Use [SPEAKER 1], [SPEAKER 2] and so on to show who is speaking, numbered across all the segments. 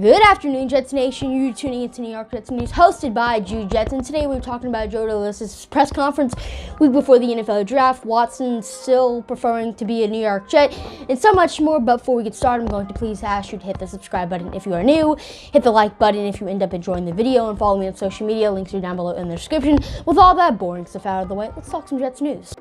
[SPEAKER 1] Good afternoon, Jets Nation. You're tuning into New York Jets News, hosted by Jude Jets. And today we're talking about Joe Douglas' press conference week before the NFL draft. Watson still preferring to be a New York Jet, and so much more. But before we get started, I'm going to please ask you to hit the subscribe button if you are new, hit the like button if you end up enjoying the video, and follow me on social media. Links are down below in the description. With all that boring stuff out of the way, let's talk some Jets news.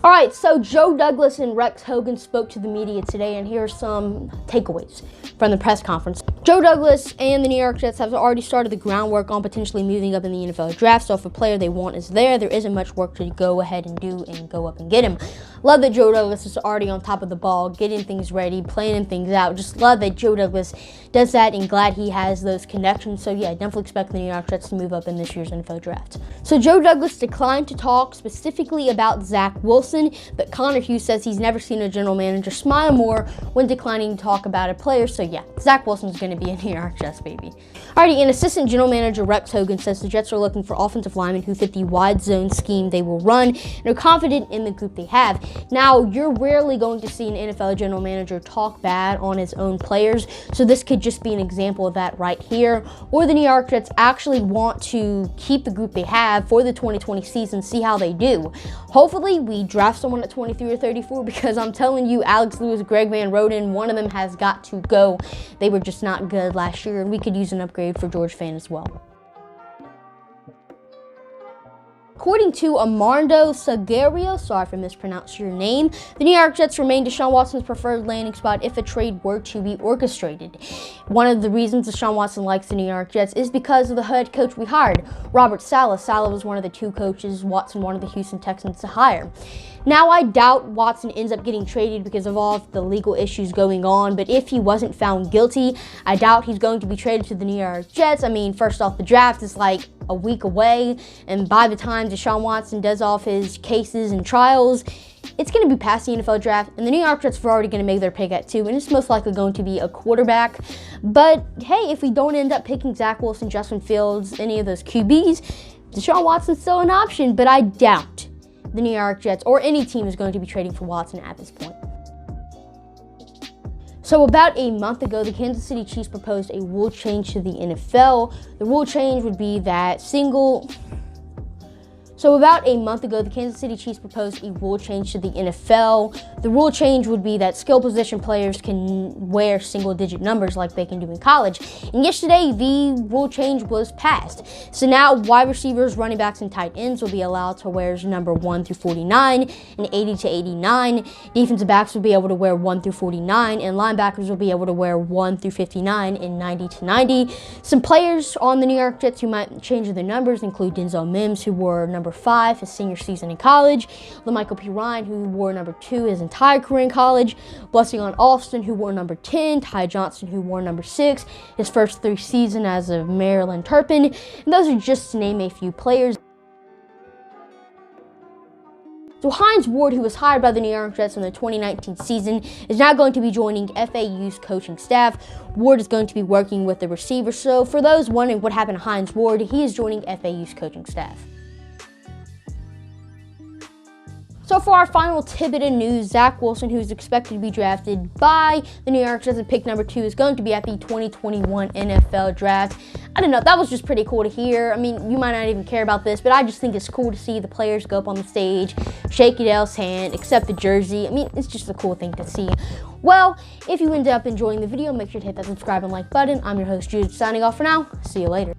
[SPEAKER 1] All right, so Joe Douglas and Rex Hogan spoke to the media today, and here are some takeaways from the press conference. Joe Douglas and the New York Jets have already started the groundwork on potentially moving up in the NFL draft, so if a player they want is there isn't much work to go ahead and do and go up and get him. Love that Joe Douglas is already on top of the ball, getting things ready, planning things out. Just love that Joe Douglas does that, and glad he has those connections. So yeah, definitely expect the New York Jets to move up in this year's NFL draft. So Joe Douglas declined to talk specifically about Zach Wilson, but Connor Hughes says he's never seen a general manager smile more when declining to talk about a player. So yeah, Zach Wilson's going to be a New York Jets baby. Alrighty, and assistant general manager Rex Hogan says the Jets are looking for offensive linemen who fit the wide zone scheme they will run and are confident in the group they have. Now, you're rarely going to see an NFL general manager talk bad on his own players, so this could just be an example of that right here. Or the New York Jets actually want to keep the group they have for the 2020 season, see how they do. Hopefully, we draft someone at 23 or 34, because I'm telling you, Alex Lewis, Greg Van Roten, one of them has got to go. They were just not good last year, and we could use an upgrade for George Fant as well. According to Armando Salguero, sorry if I mispronounced your name, the New York Jets remain Deshaun Watson's preferred landing spot if a trade were to be orchestrated. One of the reasons Deshaun Watson likes the New York Jets is because of the head coach we hired, Robert Saleh. Saleh was one of the two coaches Watson wanted the Houston Texans to hire. Now, I doubt Watson ends up getting traded because of all of the legal issues going on, but if he wasn't found guilty, I doubt he's going to be traded to the New York Jets. I mean, first off, the draft is like a week away, and by the time Deshaun Watson does off his cases and trials, it's going to be past the NFL draft, and the New York Jets are already going to make their pick at 2, and it's most likely going to be a quarterback. But hey, if we don't end up picking Zach Wilson, Justin Fields, any of those QBs, Deshaun Watson's still an option, but I doubt the New York Jets or any team is going to be trading for Watson at this point. So about a month ago, the Kansas City Chiefs proposed a rule change to the NFL. The rule change would be that So about a month ago, the Kansas City Chiefs proposed a rule change to the NFL. The rule change would be that skill position players can wear single-digit numbers like they can do in college. And yesterday, the rule change was passed. So now wide receivers, running backs, and tight ends will be allowed to wear number 1 through 49 and 80 to 89. Defensive backs will be able to wear 1 through 49, and linebackers will be able to wear 1 through 59 and 90 to 90. Some players on the New York Jets who might change their numbers include Denzel Mims, who wore number 5 his senior season in college, LaMichael P. Ryan, who wore number 2 his entire career in college, Blessing on Austin, who wore number 10, Ty Johnson, who wore number 6 his first 3 seasons as a Maryland Terrapin, and those are just to name a few players. So Hines Ward, who was hired by the New York Jets in the 2019 season, is now going to be joining FAU's coaching staff. Ward is going to be working with the receivers. So for those wondering what happened to Hines Ward, he is joining FAU's coaching staff. So for our final tidbit of news, Zach Wilson, who is expected to be drafted by the New York Jets at pick number 2, is going to be at the 2021 NFL draft. I don't know, that was just pretty cool to hear. I mean, you might not even care about this, but I just think it's cool to see the players go up on the stage, shake Adele's hand, accept the jersey. I mean, it's just a cool thing to see. Well, if you end up enjoying the video, make sure to hit that subscribe and like button. I'm your host, Jude, signing off for now. See you later.